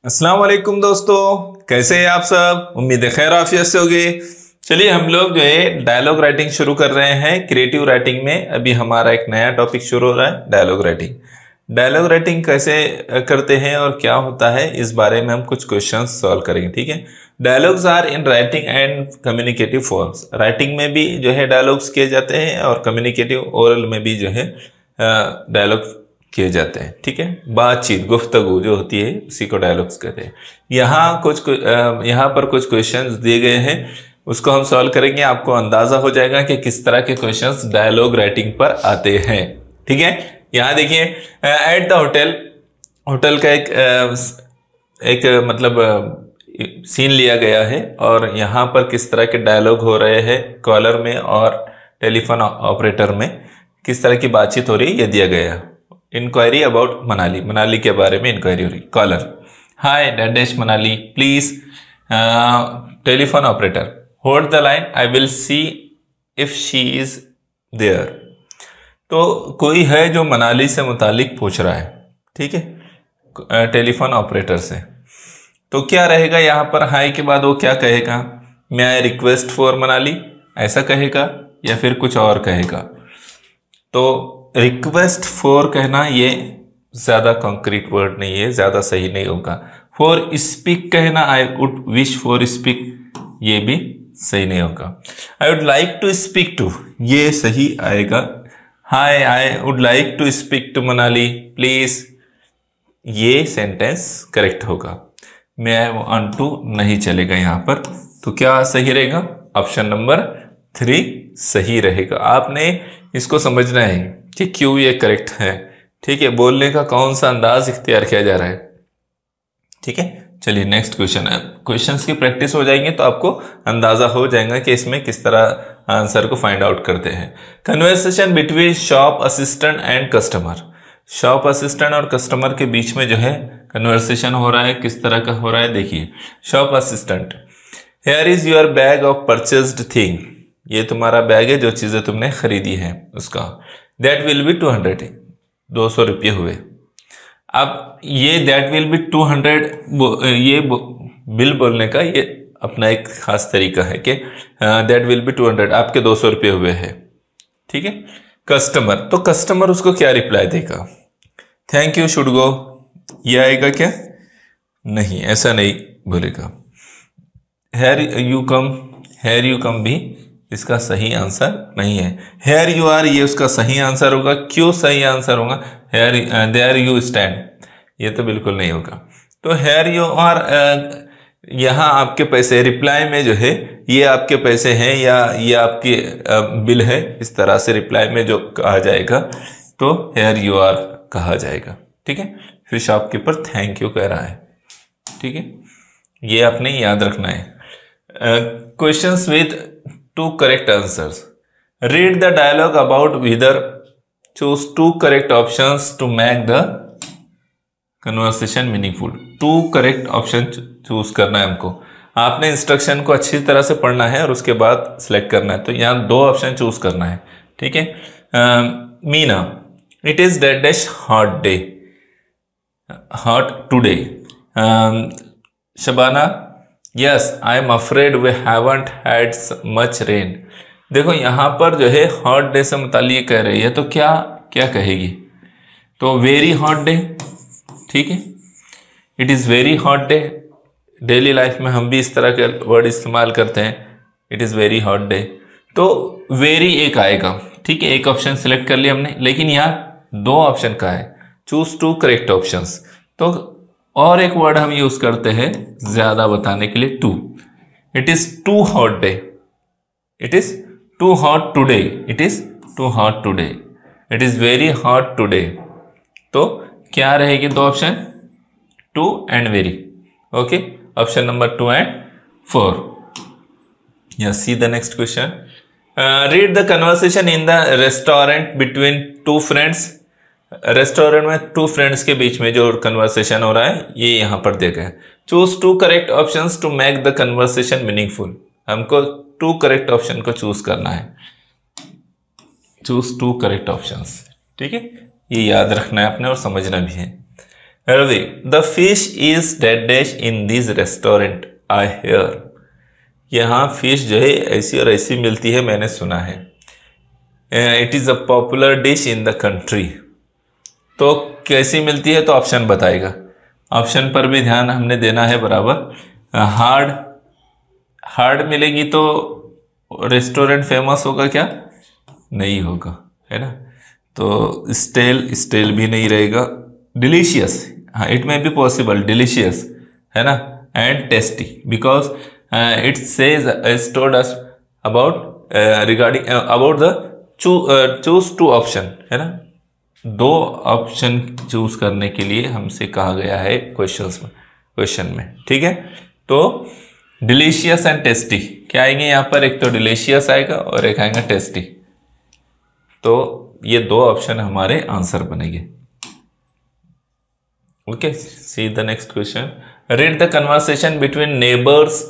अस्सलाम वालेकुम दोस्तों, कैसे हैं आप सब। उम्मीद है खैर आफियत से होगी। चलिए हम लोग जो है डायलॉग राइटिंग शुरू कर रहे हैं क्रिएटिव राइटिंग में। अभी हमारा एक नया टॉपिक शुरू हो रहा है डायलॉग राइटिंग। डायलॉग राइटिंग कैसे करते हैं और क्या होता है इस बारे में हम कुछ क्वेश्चंस सॉल्व करेंगे, ठीक है। Dialogues are in writing and communicative forms. Writing में भी जो है डायलॉग्स किए जाते हैं और कम्युनिकेटिव ओरल में भी जो है डायलॉग किए जाते हैं, ठीक है। बातचीत गुफ्तगू जो होती है उसी को डायलॉग्स कहते हैं। यहाँ पर कुछ क्वेश्चंस दिए गए हैं, उसको हम सॉल्व करेंगे। आपको अंदाजा हो जाएगा कि किस तरह के क्वेश्चंस डायलॉग राइटिंग पर आते हैं, ठीक है। यहाँ देखिए, एट द होटल का एक मतलब सीन लिया गया है और यहाँ पर किस तरह के डायलॉग हो रहे हैं कॉलर में और टेलीफोन ऑपरेटर में किस तरह की बातचीत हो रही है ये दिया गया है। इंक्वायरी अबाउट मनाली, मनाली के बारे में इंक्वायरी हो रही। Caller, hi dash Manali please. Telephone operator, hold the line, I will see if she is there. तो कोई है जो मनाली से मुतालिक पूछ रहा है, ठीक है, टेलीफोन ऑपरेटर से। तो क्या रहेगा यहाँ पर, हाय के बाद वो क्या कहेगा, मे आई रिक्वेस्ट फॉर मनाली, ऐसा कहेगा या फिर कुछ और कहेगा। तो रिक्वेस्ट फॉर कहना ये ज्यादा कॉन्क्रीट वर्ड नहीं है, ज्यादा सही नहीं होगा। फॉर स्पीक कहना, I would wish for speak, ये भी सही नहीं होगा। I would like to speak to, ये सही आएगा। Hi I would like to speak to Manali please, ये सेंटेंस करेक्ट होगा। मे आई वांट टू नहीं चलेगा यहाँ पर। तो क्या सही रहेगा, ऑप्शन नंबर 3 सही रहेगा। आपने इसको समझना है कि क्यों ये करेक्ट है, ठीक है। बोलने का कौन सा अंदाज इख्तियार किया जा रहा है, ठीक है। चलिए नेक्स्ट क्वेश्चन है। क्वेश्चंस की प्रैक्टिस हो जाएंगे तो आपको अंदाजा हो जाएगा कि इसमें किस तरह आंसर को फाइंड आउट करते हैं। Conversation between shop assistant and customer. Shop assistant और कस्टमर के बीच में जो है कन्वर्सेशन हो रहा है, किस तरह का हो रहा है देखिए। Shop assistant, here is your bag of purchased thing, ये तुम्हारा बैग है जो चीजें तुमने खरीदी है उसका। दैट विल बी 200, 200 रुपये हुए। अब ये दैट विल बी 200 ये बिल बोलने का ये अपना एक खास तरीका है कि दैट विल बी 200, आपके 200 रुपये हुए हैं, ठीक है। कस्टमर, तो कस्टमर उसको क्या रिप्लाई देगा, थैंक यू शुड गो, ये आएगा क्या, नहीं ऐसा नहीं बोलेगा। हेयर यू कम भी इसका सही आंसर नहीं है। हेयर यू आर ये उसका सही आंसर होगा। क्यों सही आंसर होगा, हेयर देयर यू स्टैंड, ये तो बिल्कुल नहीं होगा। तो हेयर यू आर, यहाँ आपके पैसे, रिप्लाई में जो है ये आपके पैसे हैं या ये आपकी बिल है, इस तरह से रिप्लाई में जो कहा जाएगा तो हेयर यू आर कहा जाएगा, ठीक है। फिर शॉपकीपर थैंक यू कह रहा है, ठीक है, ये आपने याद रखना है। Questions with 2 correct answers. Read the dialogue about whether, choose 2 correct options to make the conversation meaningful. 2 correct option choose करना है हमको। आपने इंस्ट्रक्शन को अच्छी तरह से पढ़ना है और उसके बाद सिलेक्ट करना है। तो यहाँ 2 ऑप्शन चूज करना है, ठीक है। Meena, it is dash hot day, hot today. Shabana, yes I am afraid we haven't had much rain. देखो यहाँ पर जो है हॉट डे से मुतालिक कह रही है, तो क्या क्या कहेगी, तो वेरी हॉट डे, ठीक है। It is very hot day, daily life में हम भी इस तरह के वर्ड इस्तेमाल करते हैं, it is very hot day. तो वेरी एक आएगा, ठीक है, एक ऑप्शन सिलेक्ट कर लिया हमने, लेकिन यहाँ 2 ऑप्शन का है, चूज 2 करेक्ट ऑप्शंस। तो और एक वर्ड हम यूज करते हैं ज्यादा बताने के लिए, too. It is too hot day, it is too hot today, it is too hot today, it is very hot today. तो क्या रहेगी 2 option, 2 and very, okay. Option number 2 and 4। Yes, see the next question. Read the conversation in the restaurant between 2 friends. Restaurant में 2 friends के बीच में जो conversation हो रहा है ये यहाँ पर देखा है। Choose 2 correct options to make the conversation meaningful. हमको 2 करेक्ट ऑप्शन को चूज करना है, चूज 2 करेक्ट ऑप्शंस, ठीक है। ये याद रखना है आपने और समझना भी है। Ravi, the fish is dead dash in this restaurant I hear. यहाँ फिश जो है ऐसी और ऐसी मिलती है, मैंने सुना है। It is a popular dish in the country. तो कैसी मिलती है, तो ऑप्शन बताएगा। ऑप्शन पर भी ध्यान हमने देना है बराबर। हार्ड मिलेगी तो रेस्टोरेंट फेमस होगा क्या, नहीं होगा, है ना। तो स्टेल भी नहीं रहेगा। डिलीशियस, हाँ, it may be possible, delicious, है ना, and tasty, because it says told us about regarding about the choose two option, है ना। दो ऑप्शन चूज करने के लिए हमसे कहा गया है क्वेश्चन में, ठीक है। तो डिलीशियस एंड टेस्टी क्या आएंगे यहाँ पर, एक तो डिलीशियस आएगा और एक आएगा टेस्टी। तो ये दो ऑप्शन हमारे आंसर बनेंगे। Okay, C the next question. Read the conversation between neighbours,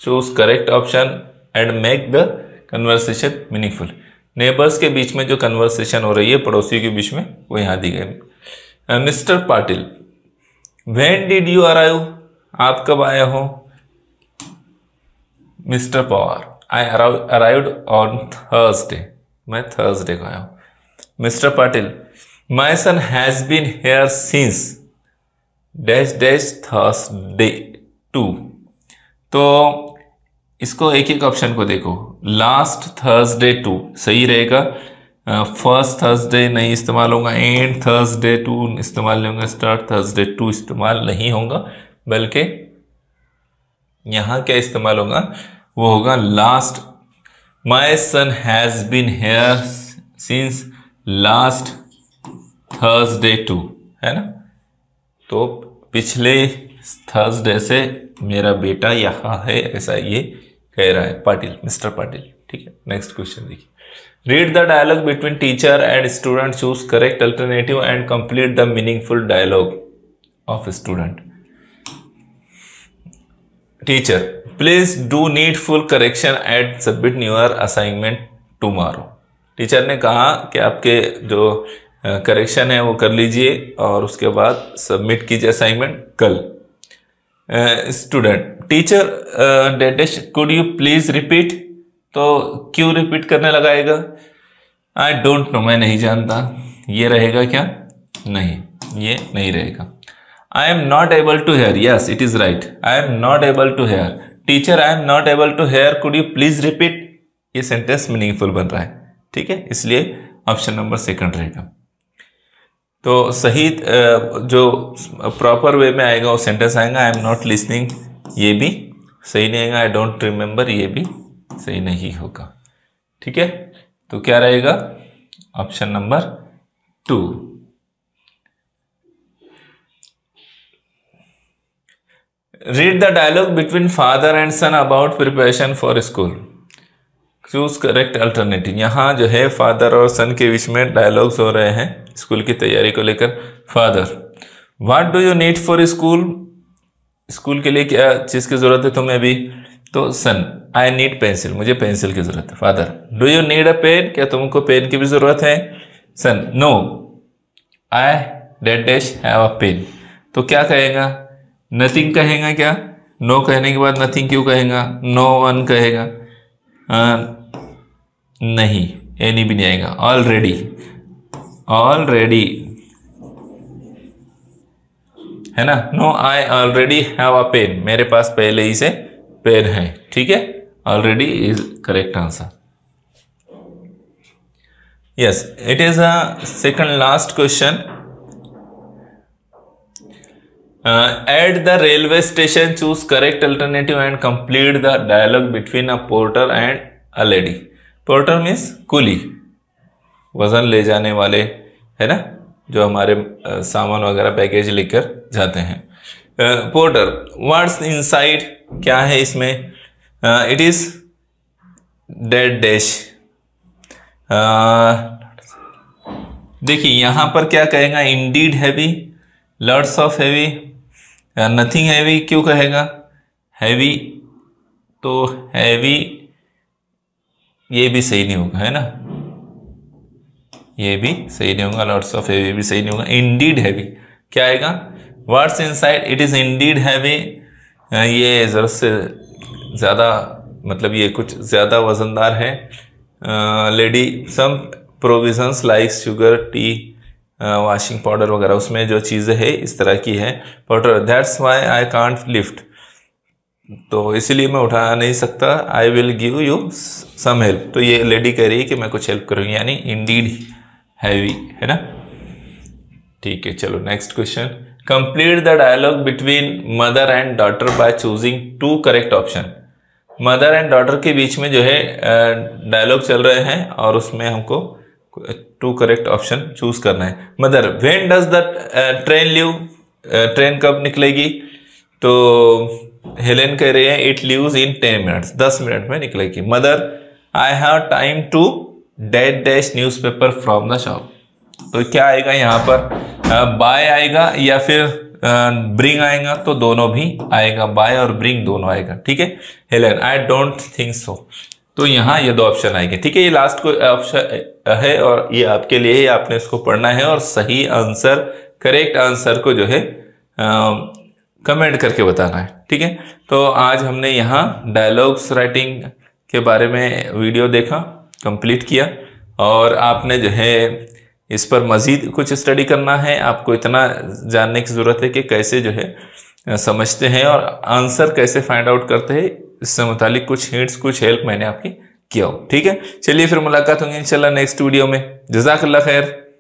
choose correct option and make the conversation meaningful. Neighbours के बीच में जो कन्वर्सेशन हो रही है, पड़ोसियों के बीच में, वो यहाँ दी गई। Mister Patil, when did you arrive, आप कब आए हो। Mister Pawar, I arrived on Thursday, मैं थर्सडे को आया हूं। Mister Patil, my son has been here since dash dash Thursday too. तो इसको एक एक ऑप्शन को देखो। लास्ट थर्सडे टू सही रहेगा, फर्स्ट थर्सडे नहीं इस्तेमाल होगा, एंड थर्सडे टू इस्तेमाल नहीं होगा, स्टार्ट थर्सडे टू इस्तेमाल नहीं होगा, बल्कि यहां क्या इस्तेमाल होगा, वो होगा last. My son has been here since last Thursday too, है ना। तो पिछले थर्सडे से मेरा बेटा यहाँ है, ऐसा ये कह रहा है पाटिल, मिस्टर पाटिल, ठीक है। नेक्स्ट क्वेश्चन देखिए। Read the dialogue between teacher and student, choose correct alternative and complete the meaningful dialogue of student. Teacher, please do needful correction and submit your assignment tomorrow. Teacher ने कहा कि आपके जो correction है वो कर लीजिए और उसके बाद सबमिट कीजिए असाइनमेंट कल। स्टूडेंट, टीचर डेडेश कुड यू प्लीज रिपीट। तो क्यों रिपीट करने लगाएगा, आई डोंट नो, मैं नहीं जानता। ये रहेगा क्या, नहीं, ये नहीं रहेगा। I am not able to hear, yes it is right, I am not able to hear. Teacher, I am not able to hear, could you please repeat. ये सेंटेंस मीनिंगफुल बन रहा है, ठीक है, इसलिए ऑप्शन नंबर सेकंड रहेगा। तो सही जो प्रॉपर वे में आएगा वो सेंटेंस आएगा, आई एम नॉट लिसनिंग, ये भी सही नहीं आएगा। आई डोंट रिमेंबर, ये भी सही नहीं होगा, ठीक है। तो क्या रहेगा, option number 2। Read the dialogue between father and son about preparation for school, choose correct alternative. यहाँ जो है फादर और सन के बीच में डायलॉग्स हो रहे हैं स्कूल की तैयारी को लेकर। Father, what do you need for school, school के लिए क्या चीज की जरूरत है तुम्हें अभी। तो सन, आई नीड पेंसिल, मुझे पेंसिल की जरूरत है। Father, do you need a pen, क्या तुमको पेन की भी जरूरत है। सन, नो आई डेड डैश हैव अ पेन। तो क्या कहेगा, नथिंग कहेगा क्या, नो कहने के बाद नथिंग क्यों कहेगा, नो वन कहेगा, नहीं, एनी भी नहीं आएगा। ऑलरेडी, ऑलरेडी, है ना। No I already have a pen, मेरे पास पहले ही से पेन है, ठीक है। Already is correct answer. Yes, it is a second last question. At the railway station, choose correct alternative and complete the dialogue between a porter and a lady. Porter means कुली, वजन ले जाने वाले, है ना, जो हमारे सामान वगैरह बैगेज लेकर जाते हैं। पोर्टर, व्हाट्स इनसाइड, क्या है इसमें। It is dead dash. देखिए यहां पर क्या कहेगा, Indeed heavy, lots of heavy, nothing heavy क्यों कहेगा, हैवी, तो हैवी ये भी सही नहीं होगा, है ना, ये भी सही नहीं होगा। लॉट्स ऑफ हैवी भी सही नहीं होगा। इंडीड हैवी क्या आएगा, what's inside, it is Indeed heavy, ये जरूरत से ज़्यादा मतलब ये कुछ ज़्यादा वजनदार है। Lady some provisions like sugar, tea, washing powder वगैरह, उसमें जो चीज़ें है इस तरह की है। Powder, that's why I can't lift, तो इसीलिए मैं उठा नहीं सकता। I will give you some help, तो ये लेडी कह रही है कि मैं कुछ हेल्प करूँगी, यानी इंडीड हैवी है ना। ठीक है, चलो next question. Complete the dialogue between mother and daughter by choosing 2 correct option. Mother and daughter के बीच में जो है डायलॉग चल रहे हैं और उसमें हमको 2 करेक्ट ऑप्शन चूज करना है। Mother, when does the train leave, train कब निकलेगी? तो हेलेन कह रही है it leaves in 10 minutes, 10 minute में निकलेगी। Mother, I have time to dash dash newspaper from the shop, तो क्या आएगा यहाँ पर? बाय आएगा या फिर ब्रिंग आएगा? तो दोनों भी आएगा, बाय और ब्रिंग दोनों आएगा। ठीक है। Helen, I don't think so, तो यहाँ ये 2 ऑप्शन आएंगे। ठीक है, ये लास्ट को ऑप्शन है और ये आपके लिए ही, आपने इसको पढ़ना है और सही आंसर, करेक्ट आंसर को जो है कमेंट करके बताना है। ठीक है, तो आज हमने यहाँ डायलॉग्स राइटिंग के बारे में वीडियो देखा, कंप्लीट किया, और आपने जो है इस पर मज़ीद कुछ स्टडी करना है। आपको इतना जानने की ज़रूरत है कि कैसे जो है समझते हैं और आंसर कैसे फाइंड आउट करते हैं, इससे मुतालिक कुछ हिंट्स, कुछ हेल्प मैंने आपकी किया हो। ठीक है, चलिए फिर मुलाकात होंगी इंशाल्लाह नेक्स्ट वीडियो में। जज़ाकल्लाह खैर।